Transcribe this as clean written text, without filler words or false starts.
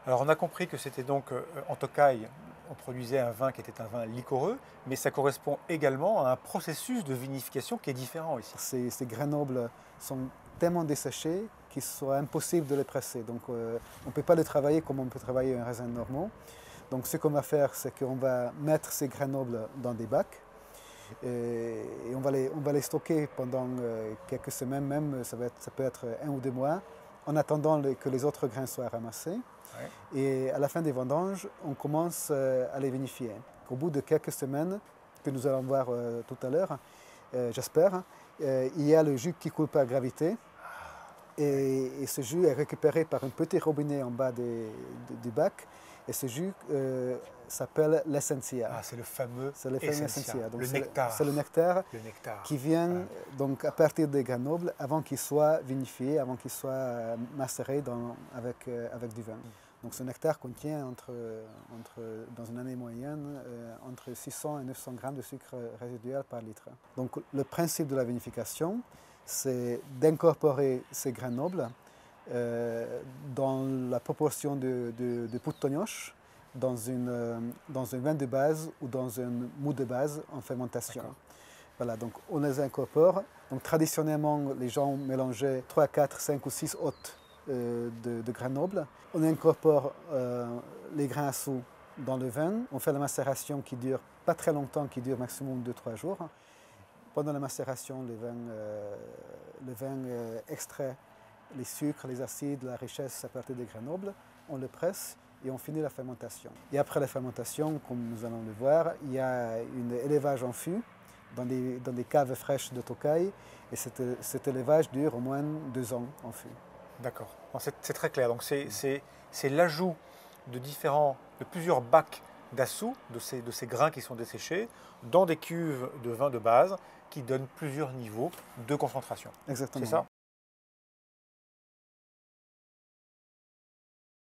Alors on a compris que c'était donc en Tokaï, on produisait un vin qui était un vin liquoreux, mais ça correspond également à un processus de vinification qui est différent ici. Ces grains nobles sont tellement desséchés qu'il soit impossible de les presser. Donc on ne peut pas les travailler comme on peut travailler un raisin normand. Donc ce qu'on va faire, c'est qu'on va mettre ces grains nobles dans des bacs et on va les stocker pendant quelques semaines, même ça peut être 1 ou 2 mois, en attendant que les autres grains soient ramassés. Ouais. Et à la fin des vendanges, on commence à les vinifier. Au bout de quelques semaines, que nous allons voir tout à l'heure, j'espère, il y a le jus qui coule par gravité. Et ce jus est récupéré par un petit robinet en bas du bac. Et ce jus s'appelle l'essentia. Ah, c'est le fameux essentia. Donc le nectar. C'est le nectar, Le nectar. qui vient donc à partir des grains nobles avant qu'ils soient vinifiés, avant qu'ils soient macérés avec du vin. Donc ce nectar contient dans une année moyenne entre 600 et 900 grammes de sucre résiduel par litre. Donc le principe de la vinification, c'est d'incorporer ces grains nobles dans la proportion de pouttonioche, dans un vin de base ou dans un mou de base en fermentation. Voilà, donc on les incorpore. Donc traditionnellement, les gens mélangeaient 3, 4, 5 ou 6 hôtes de grains nobles. On incorpore les grains à sous dans le vin. On fait la macération qui dure pas très longtemps, qui dure maximum 2-3 jours. Pendant la macération, le vin extrait les sucres, les acides, la richesse à partir des grains nobles. On le presse et on finit la fermentation. Et après la fermentation, comme nous allons le voir, il y a un élevage en fût dans des caves fraîches de Tokaï. Et cet élevage dure au moins 2 ans en fût. D'accord. C'est très clair. Donc c'est l'ajout de plusieurs bacs d'assou, de ces grains qui sont desséchés, dans des cuves de vin de base qui donnent plusieurs niveaux de concentration. Exactement. C'est ça ?